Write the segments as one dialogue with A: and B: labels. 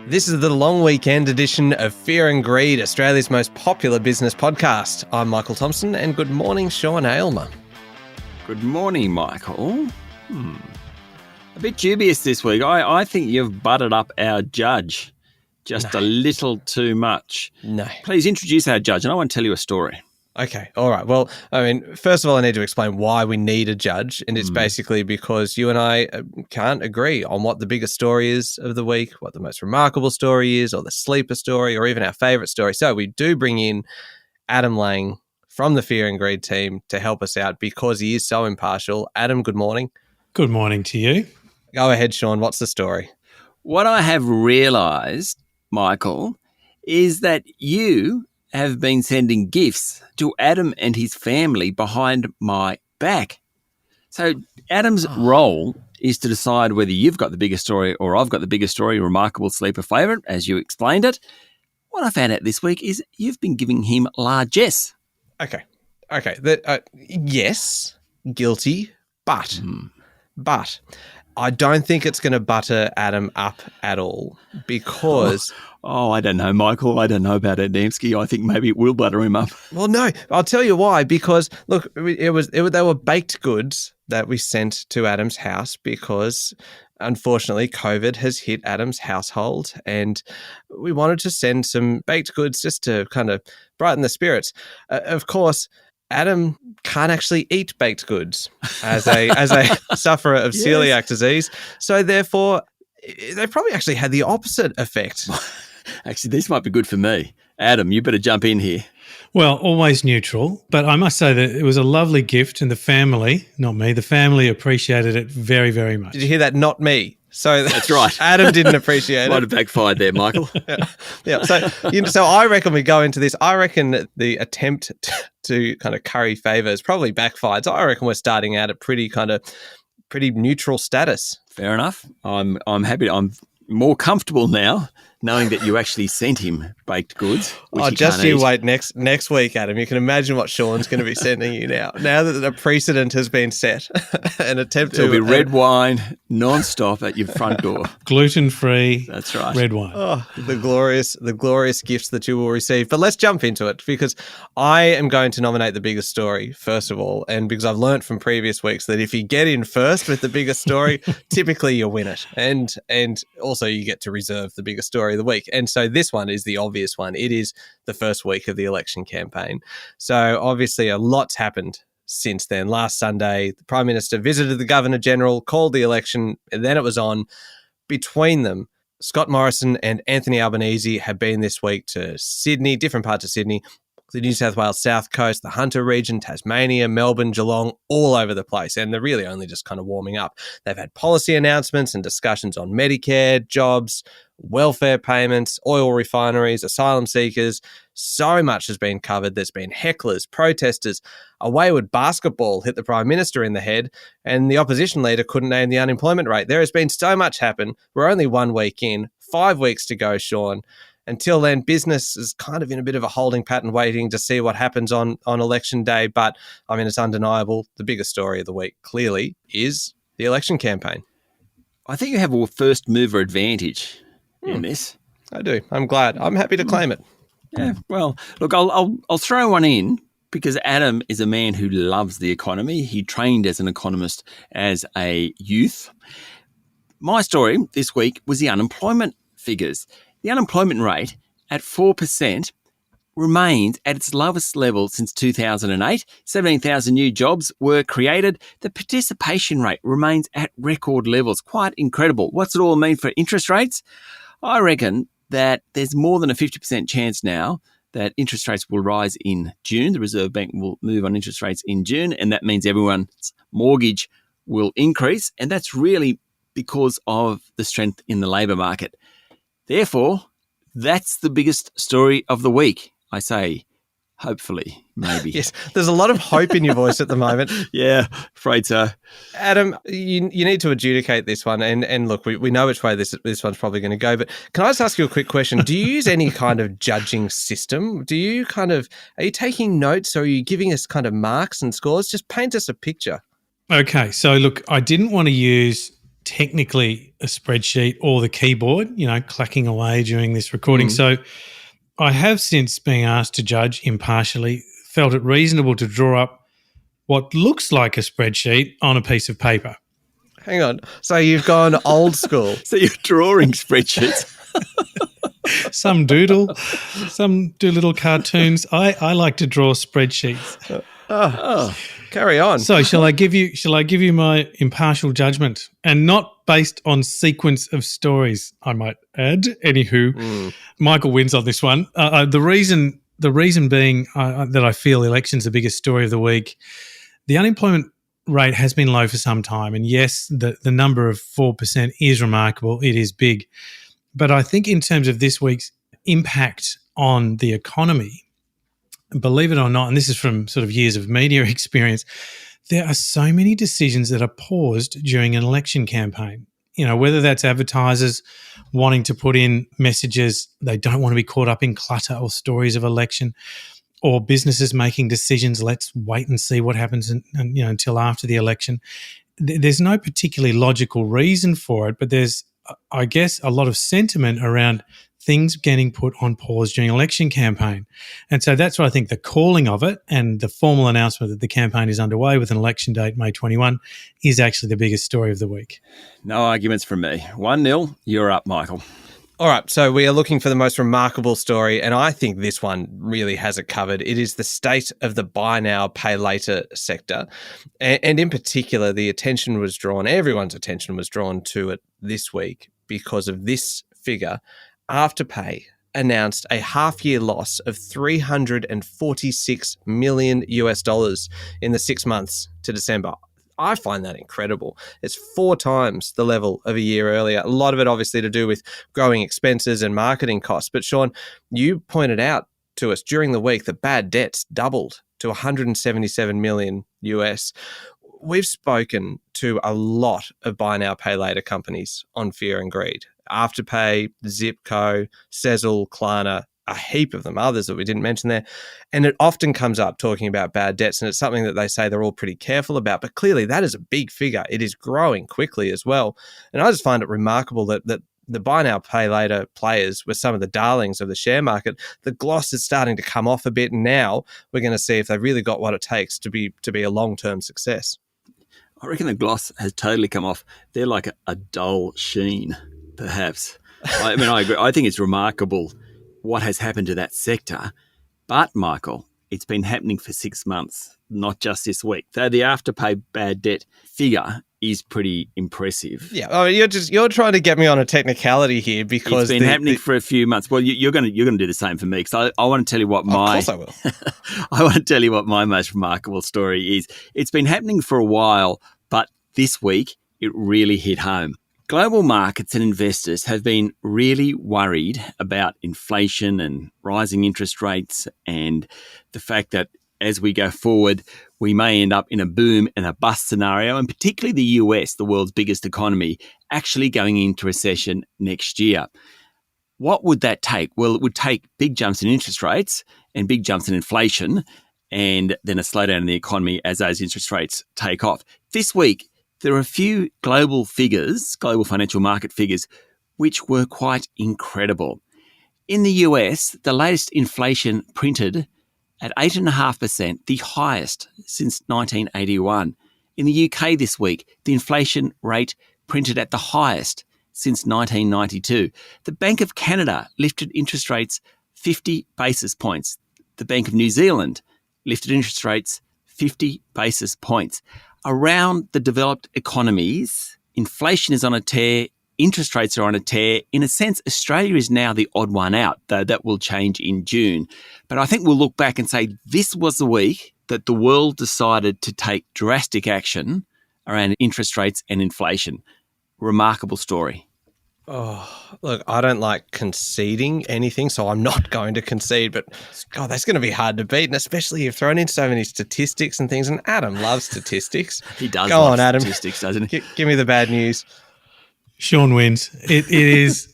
A: This is the long weekend edition of Fear and Greed, Australia's most popular business podcast. I'm Michael Thompson, and good morning, Sean Aylmer.
B: Good morning, Michael. A bit dubious this week. I think you've buttered up our judge just a little too much.
A: No.
B: Please introduce our judge, and I want to tell you a story.
A: Okay, all right. Well, first of all, I need to explain why we need a judge, and it's basically because you and I can't agree on what the biggest story is of the week, what the most remarkable story is, or the sleeper story, or even our favourite story. So we do bring in Adam Lang from the Fear and Greed team to help us out because he is so impartial. Adam, good morning.
C: Good morning to you.
A: Go ahead, Sean. What's the story?
B: What I have realised, Michael, is that you have been sending gifts to Adam and his family behind my back. So Adam's role is to decide whether you've got the biggest story or I've got the biggest story, remarkable sleeper favourite, as you explained it. What I found out this week is you've been giving him largesse.
A: Okay. Yes, guilty, but I don't think it's going to butter Adam up at all because...
B: I don't know, Michael. I don't know about Adamski. I think maybe it will butter him up.
A: Well, no, I'll tell you why. Because look, they were baked goods that we sent to Adam's house because, unfortunately, COVID has hit Adam's household, and we wanted to send some baked goods just to kind of brighten the spirits. Of course, Adam can't actually eat baked goods as a sufferer of celiac disease, so therefore, they probably actually had the opposite effect.
B: Actually, this might be good for me. Adam, you better jump in here.
C: Well, always neutral, but I must say that it was a lovely gift and the family, not me, the family appreciated it very, very much.
A: Did you hear that? Not me. So
B: that's right.
A: Adam didn't appreciate it.
B: Might have backfired there, Michael.
A: Yeah. So I reckon we go into this. I reckon the attempt to kind of curry favour has probably backfired. So I reckon we're starting out at pretty neutral status.
B: Fair enough. I'm happy. I'm more comfortable now knowing that you actually sent him baked goods.
A: Just you wait next week, Adam. You can imagine what Sean's going to be sending you now. Now that the precedent has been set, an attempt
B: There'll be red wine non-stop at your front door.
C: Gluten-free.
B: That's right.
C: Red wine.
A: Oh, the glorious gifts that you will receive. But let's jump into it because I am going to nominate the biggest story first of all, and because I've learnt from previous weeks that if you get in first with the biggest story, typically you win it, and also you get to reserve the biggest story of the week. And so this one is the obvious one. It is the first week of the election campaign. So obviously a lot's happened since then. Last Sunday, the Prime Minister visited the Governor-General, called the election, and then it was on. Between them, Scott Morrison and Anthony Albanese have been this week to Sydney, different parts of Sydney, the New South Wales South Coast, the Hunter region, Tasmania, Melbourne, Geelong, all over the place. And they're really only just kind of warming up. They've had policy announcements and discussions on Medicare, jobs, welfare payments, oil refineries, asylum seekers. So much has been covered. There's been hecklers, protesters. A wayward basketball hit the Prime Minister in the head, and the opposition leader couldn't name the unemployment rate. There has been so much happen. We're only 1 week in, 5 weeks to go, Sean. Until then, business is kind of in a bit of a holding pattern waiting to see what happens on election day. But, it's undeniable. The biggest story of the week, clearly, is the election campaign.
B: I think you have a first mover advantage in this.
A: I do. I'm glad. I'm happy to claim it.
B: Yeah, well, look, I'll throw one in because Adam is a man who loves the economy. He trained as an economist as a youth. My story this week was the unemployment figures. The unemployment rate at 4% remains at its lowest level since 2008. 17,000 new jobs were created. The participation rate remains at record levels. Quite incredible. What's it all mean for interest rates? I reckon that there's more than a 50% chance now that interest rates will rise in June. The Reserve Bank will move on interest rates in June, and that means everyone's mortgage will increase. And that's really because of the strength in the labour market. Therefore, that's the biggest story of the week, I say. Hopefully, maybe.
A: Yes, there's a lot of hope in your voice at the moment.
B: Yeah, afraid so.
A: Adam, you need to adjudicate this one. And look, we know which way this one's probably going to go. But can I just ask you a quick question? Do you use any kind of judging system? Are you taking notes, or are you giving us kind of marks and scores? Just paint us a picture.
C: Okay, so look, I didn't want to use technically a spreadsheet or the keyboard, clacking away during this recording. So I have since been asked to judge impartially, felt it reasonable to draw up what looks like a spreadsheet on a piece of paper.
A: Hang on. So you've gone old school.
B: So you're drawing spreadsheets.
C: Some doodle, some do little cartoons. I like to draw spreadsheets.
A: Carry on.
C: So shall I give you my impartial judgment, and not based on sequence of stories, I might add. Anywho, Michael wins on this one. The reason being that I feel election's the biggest story of the week. The unemployment rate has been low for some time, and yes, the number of 4% is remarkable. It is big. But I think in terms of this week's impact on the economy, believe it or not, and this is from sort of years of media experience, there are so many decisions that are paused during an election campaign. Whether that's advertisers wanting to put in messages, they don't want to be caught up in clutter or stories of election, or businesses making decisions, let's wait and see what happens until after the election. There's no particularly logical reason for it, but there's, I guess, a lot of sentiment around things getting put on pause during election campaign. And so that's what I think the calling of it and the formal announcement that the campaign is underway with an election date, May 21, is actually the biggest story of the week.
B: No arguments from me. 1-0, you're up, Michael.
A: All right, so we are looking for the most remarkable story, and I think this one really has it covered. It is the state of the buy now, pay later sector. And in particular, everyone's attention was drawn to it this week because of this figure. Afterpay announced a half-year loss of $346 million in the 6 months to December. I find that incredible. It's 4 times the level of a year earlier. A lot of it obviously to do with growing expenses and marketing costs. But Sean, you pointed out to us during the week that bad debts doubled to $177 million US. We've spoken to a lot of buy now, pay later companies on fear and greed. Afterpay, Zipco, Sezzle, Klarna, a heap of them, others that we didn't mention there. And it often comes up talking about bad debts, and it's something that they say they're all pretty careful about. But clearly that is a big figure. It is growing quickly as well. And I just find it remarkable that the buy now, pay later players were some of the darlings of the share market. The gloss is starting to come off a bit, and now we're going to see if they've really got what it takes to be a long-term success.
B: I reckon the gloss has totally come off. They're like a dull sheen, perhaps. I agree. I think it's remarkable what has happened to that sector. But, Michael, it's been happening for 6 months, not just this week. Though the Afterpay bad debt figure is pretty impressive.
A: Yeah, you're trying to get me on a technicality here because
B: it's been happening for a few months. Well, you're going to do the same for me, because I want to tell you what my... Of course I will. I want to tell you what my most remarkable story is. It's been happening for a while, but this week it really hit home. Global markets and investors have been really worried about inflation and rising interest rates, and the fact that as we go forward, we may end up in a boom and a bust scenario, and particularly the US, the world's biggest economy, actually going into recession next year. What would that take? Well, it would take big jumps in interest rates and big jumps in inflation, and then a slowdown in the economy as those interest rates take off. This week, there are a few global financial market figures, which were quite incredible. In the US, the latest inflation printed at 8.5%, the highest since 1981. In the UK this week, the inflation rate printed at the highest since 1992. The Bank of Canada lifted interest rates 50 basis points. The Bank of New Zealand lifted interest rates 50 basis points. Around the developed economies, inflation is on a tear, interest rates are on a tear. In a sense, Australia is now the odd one out, though that will change in June. But I think we'll look back and say this was the week that the world decided to take drastic action around interest rates and inflation. Remarkable story.
A: Oh, look, I don't like conceding anything, so I'm not going to concede. But, God, that's going to be hard to beat, and especially you've thrown in so many statistics and things, and Adam loves statistics.
B: He does
A: Go
B: love
A: on, Adam.
B: Statistics, doesn't he?
A: Give me the bad news.
C: Sean wins. It is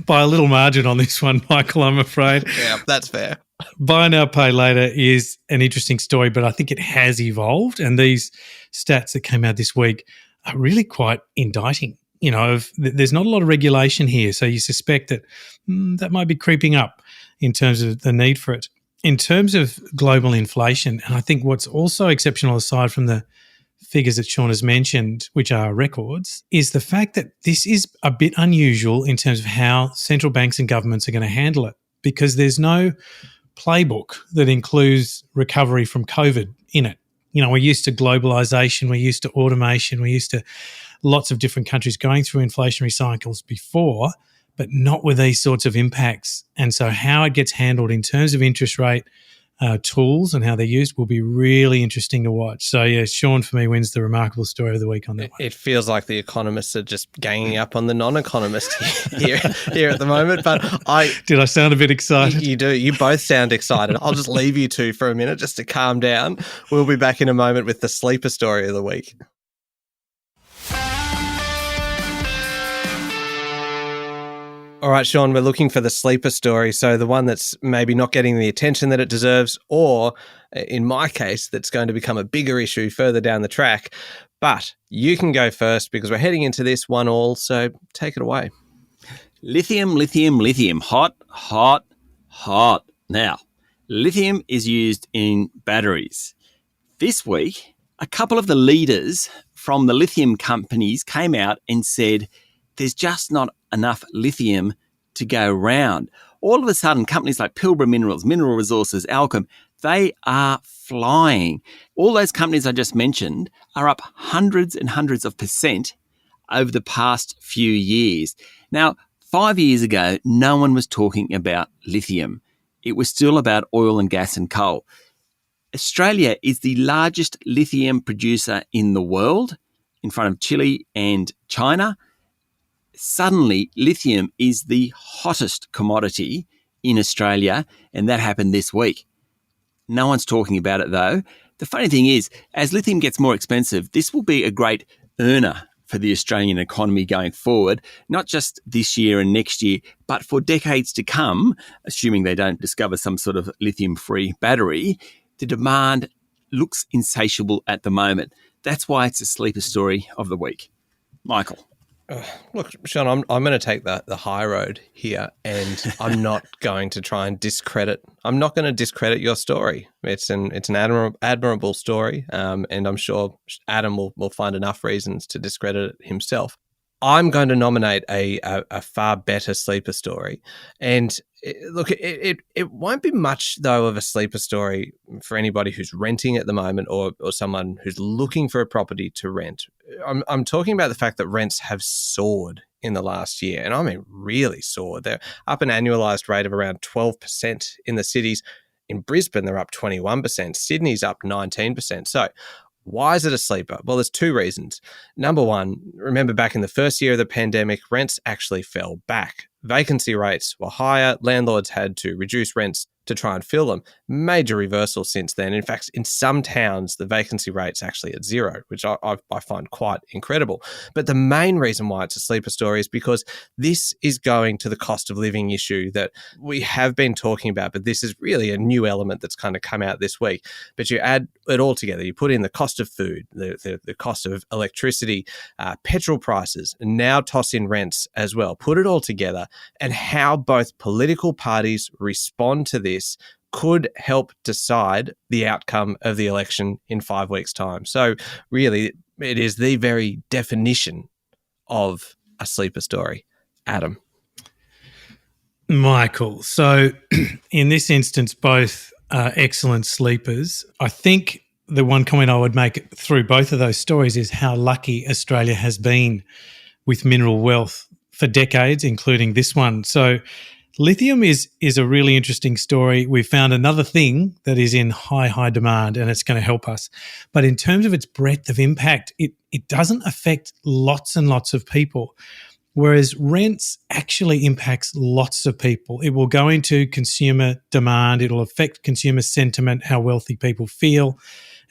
C: by a little margin on this one, Michael, I'm afraid.
A: Yeah, that's fair.
C: Buy now, pay later is an interesting story, but I think it has evolved. And these stats that came out this week are really quite indicting. There's not a lot of regulation here, so you suspect that that might be creeping up in terms of the need for it. In terms of global inflation, and I think what's also exceptional aside from the figures that Sean has mentioned, which are records, is the fact that this is a bit unusual in terms of how central banks and governments are going to handle it, because there's no playbook that includes recovery from COVID in it. We're used to globalization, we're used to automation, we're used to lots of different countries going through inflationary cycles before, but not with these sorts of impacts. And so how it gets handled in terms of interest rate tools and how they're used will be really interesting to watch. So, yeah, Sean for me wins the remarkable story of the week on that one.
A: It feels like the economists are just ganging up on the non-economist here at the moment. But
C: Did I sound a bit excited?
A: You do. You both sound excited. I'll just leave you two for a minute just to calm down. We'll be back in a moment with the sleeper story of the week. All right, Sean, we're looking for the sleeper story. So the one that's maybe not getting the attention that it deserves, or in my case, that's going to become a bigger issue further down the track. But you can go first because we're heading into this 1-1. So take it away.
B: Lithium, lithium, lithium. Hot, hot, hot. Now, lithium is used in batteries. This week, a couple of the leaders from the lithium companies came out and said, there's just not enough lithium to go around. All of a sudden, companies like Pilbara Minerals, Mineral Resources, Alchem, they are flying. All those companies I just mentioned are up hundreds and hundreds of % over the past few years. Now, 5 years ago, no one was talking about lithium. It was still about oil and gas and coal. Australia is the largest lithium producer in the world, in front of Chile and China. Suddenly, lithium is the hottest commodity in Australia, and that happened this week. No one's talking about it, though. The funny thing is, as lithium gets more expensive, this will be a great earner for the Australian economy going forward, not just this year and next year, but for decades to come, assuming they don't discover some sort of lithium-free battery. The demand looks insatiable at the moment. That's why it's a sleeper story of the week. Michael.
A: Look, Sean, I'm going to take the high road here, and I'm not going to try and discredit. I'm not going to discredit your story. It's an admirable story, and I'm sure Adam will find enough reasons to discredit it himself. I'm going to nominate a far better sleeper story, and look, it won't be much though of a sleeper story for anybody who's renting at the moment or someone who's looking for a property to rent. I'm talking about the fact that rents have soared in the last year, and I mean really soared. They're up an annualized rate of around 12% in the cities. In Brisbane, they're up 21%. Sydney's up 19%. So why is it a sleeper? Well, there's two reasons. Number one, remember back in the first year of the pandemic, rents actually fell back. Vacancy rates were higher. Landlords had to reduce rents to try and fill them. Major reversal since then. In fact, in some towns, the vacancy rate's actually at zero, which I find quite incredible. But the main reason why it's a sleeper story is because this is going to the cost of living issue that we have been talking about, but this is really a new element that's kind of come out this week. But you add it all together. You put in the cost of food, the cost of electricity, petrol prices, and now toss in rents as well. Put it all together, and how both political parties respond to this could help decide the outcome of the election in 5 weeks' time. So really, it is the very definition of a sleeper story. Adam.
C: Michael. So in this instance, both are excellent sleepers. I think the one comment I would make through both of those stories is how lucky Australia has been with mineral wealth for decades, including this one. So lithium is a really interesting story. We found another thing that is in high demand, and it's going to help us. But in terms of its breadth of impact, it doesn't affect lots and lots of people, whereas rents actually impacts lots of people. It will go into consumer demand. It'll affect consumer sentiment, how wealthy people feel.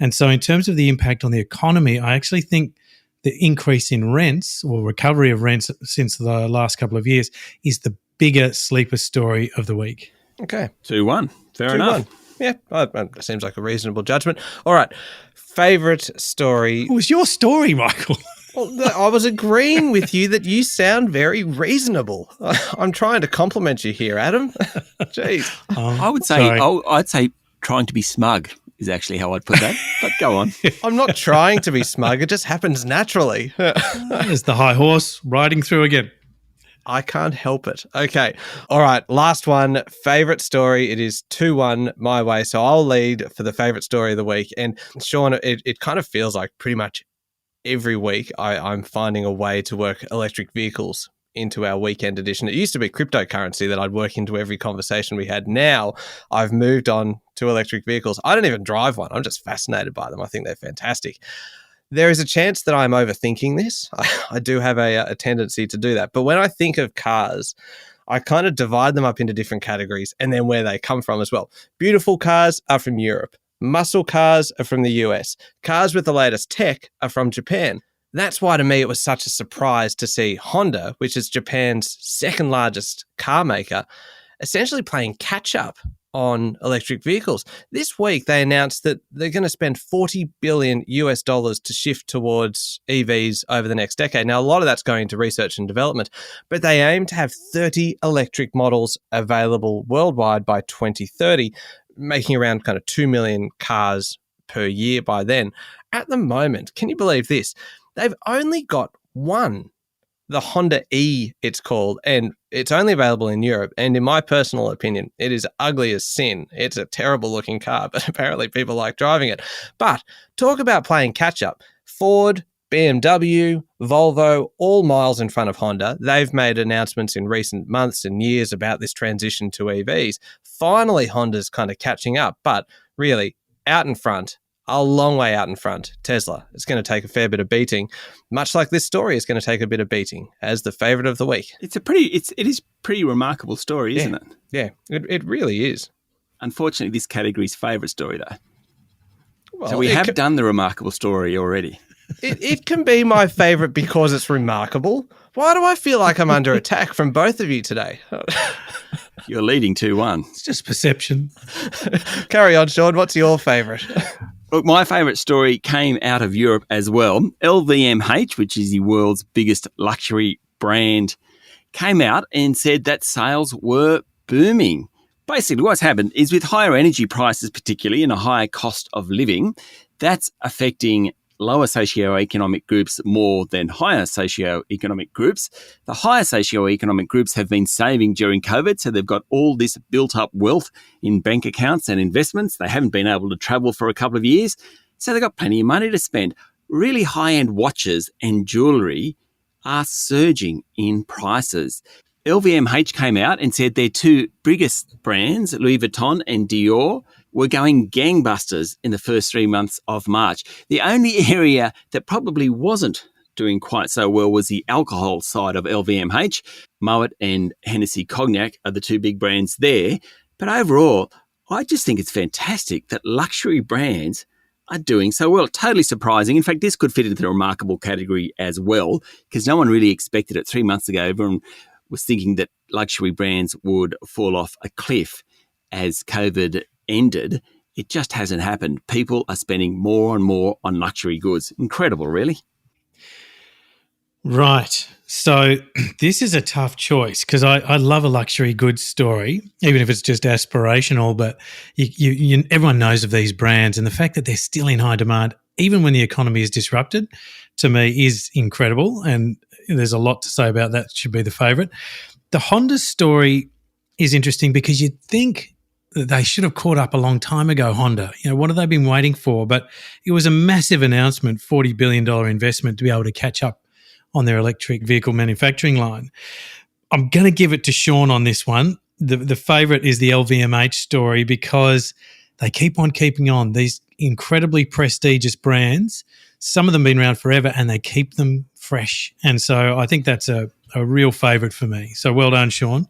C: And so in terms of the impact on the economy, I actually think the increase in rents or recovery of rents since the last couple of years is the bigger sleeper story of the week.
A: Okay.
B: 2-1. Fair enough.
A: Yeah, that seems like a reasonable judgment. All right. Favourite story.
C: It was your story, Michael.
A: Well, I was agreeing with you that you sound very reasonable. I'm trying to compliment you here, Adam. Jeez.
B: I'd say trying to be smug is actually how I'd put that. But go on.
A: I'm not trying to be smug. It just happens naturally.
C: There's the high horse riding through again.
A: I can't help it. Okay. All right. Last one. Favorite story. It is 2-1 my way. So I'll lead for the favorite story of the week. And Sean, it kind of feels like pretty much every week I'm finding a way to work electric vehicles into our weekend edition. It used to be cryptocurrency that I'd work into every conversation we had. Now I've moved on to electric vehicles. I don't even drive one. I'm just fascinated by them. I think they're fantastic. There is a chance that I'm overthinking this. I do have a tendency to do that. But when I think of cars, I kind of divide them up into different categories and then where they come from as well. Beautiful cars are from Europe. Muscle cars are from the US. Cars with the latest tech are from Japan. That's why to me it was such a surprise to see Honda, which is Japan's second largest car maker, essentially playing catch up on electric vehicles. This week, they announced that they're going to spend $40 billion to shift towards EVs over the next decade. Now, a lot of that's going to research and development, but they aim to have 30 electric models available worldwide by 2030, making around kind of 2 million cars per year by then. At the moment, can you believe this? They've only got one, the Honda E, it's called, and it's only available in Europe. And in my personal opinion, it is ugly as sin. It's a terrible looking car, but apparently people like driving it. But talk about playing catch up. Ford, BMW, Volvo, all miles in front of Honda. They've made announcements in recent months and years about this transition to EVs. Finally, Honda's kind of catching up, but really out in front, a long way out in front, Tesla. It's going to take a fair bit of beating, much like this story is going to take a bit of beating as the favourite of the week.
B: It is pretty remarkable story, isn't it?
A: Yeah, it really is.
B: Unfortunately, this category's favourite story, though.
A: Well,
B: so we have done the remarkable story already.
A: It can be my favourite because it's remarkable. Why do I feel like I'm under attack from both of you today?
B: You're leading 2-1.
C: It's just perception.
A: Carry on, Sean. What's your favourite?
B: Look, my favourite story came out of Europe as well. LVMH, which is the world's biggest luxury brand, came out and said that sales were booming. Basically, what's happened is with higher energy prices, particularly, and a higher cost of living, that's affecting lower socioeconomic groups more than higher socioeconomic groups. The higher socioeconomic groups have been saving during COVID, so they've got all this built-up wealth in bank accounts and investments. They haven't been able to travel for a couple of years, so they've got plenty of money to spend. Really high-end watches and jewellery are surging in prices. LVMH came out and said their two biggest brands, Louis Vuitton and Dior, were going gangbusters in the first 3 months of March. The only area that probably wasn't doing quite so well was the alcohol side of LVMH. Moet and Hennessy Cognac are the two big brands there. But overall, I just think it's fantastic that luxury brands are doing so well. Totally surprising. In fact, this could fit into the remarkable category as well, because no one really expected it 3 months ago. Everyone was thinking that luxury brands would fall off a cliff as COVID ended. It just hasn't happened. People are spending more and more on luxury goods. Incredible, really.
C: Right. So this is a tough choice because I love a luxury goods story, even if it's just aspirational, but everyone knows of these brands, and the fact that they're still in high demand, even when the economy is disrupted, to me is incredible, and there's a lot to say about that. Should be the favourite. The Honda story is interesting because you'd think that they should have caught up a long time ago, Honda. You know, what have they been waiting for? But it was a massive announcement, $40 billion investment to be able to catch up on their electric vehicle manufacturing line. I'm going to give it to Sean on this one. The favourite is the LVMH story because they keep on keeping on. These incredibly prestigious brands, some of them been around forever and they keep them fresh. And so I think that's a real favourite for me. So well done, Sean.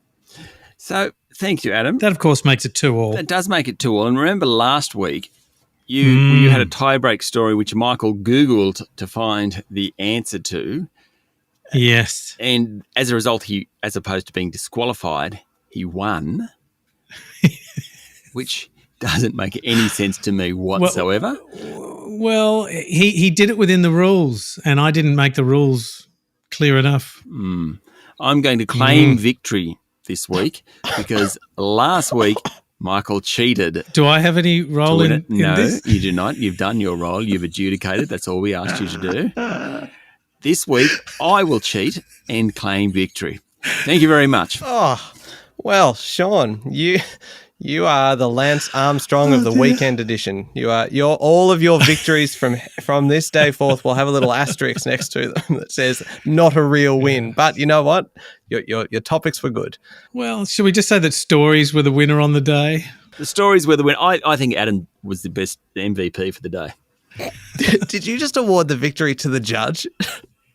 B: So thank you, Adam.
C: That, of course, makes it 2-2.
B: That does make it 2-2. And remember last week, you had a tie-break story which Michael Googled to find the answer to.
C: Yes.
B: And as a result, he, as opposed to being disqualified, he won, which doesn't make any sense to me whatsoever.
C: Well, he did it within the rules, and I didn't make the rules clear enough.
B: I'm going to claim victory this week because last week Michael cheated.
C: Do I have any role in
B: No,
C: this?
B: you do not. You've done your role. You've adjudicated. That's all we asked you to do. This week, I will cheat and claim victory. Thank you very much.
A: Oh, well, Sean, you are the Lance Armstrong of the weekend edition. You're all of your victories from this day forth will have a little asterisk next to them that says not a real win. But you know what? Your topics were good.
C: Well, should we just say that stories were the winner on the day?
B: The stories were the win. I think Adam was the best MVP for the day.
A: Did you just award the victory to the judge?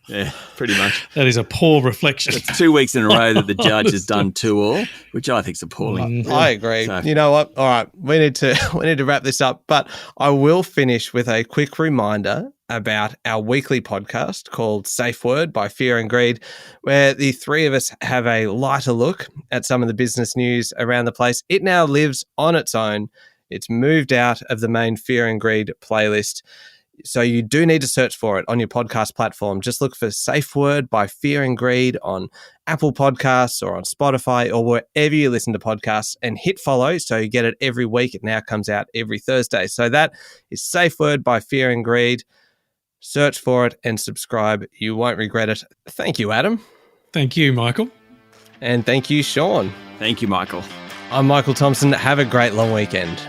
B: Yeah, pretty much.
C: That is a poor reflection.
B: It's 2 weeks in a row that the judge has done 2-2, which I think is appalling.
A: I agree.
B: So-
A: You know what? All right, we need to wrap this up, but I will finish with a quick reminder about our weekly podcast called Safe Word by Fear and Greed, where the three of us have a lighter look at some of the business news around the place. It now lives on its own. It's moved out of the main Fear and Greed playlist. So you do need to search for it on your podcast platform. Just look for Safe Word by Fear and Greed on Apple Podcasts or on Spotify or wherever you listen to podcasts, and hit follow so you get it every week. It now comes out every Thursday. So that is Safe Word by Fear and Greed. Search for it and subscribe. You won't regret it. Thank you, Adam.
C: Thank you, Michael.
A: And thank you, Sean.
B: Thank you, Michael.
A: I'm Michael Thompson. Have a great long weekend.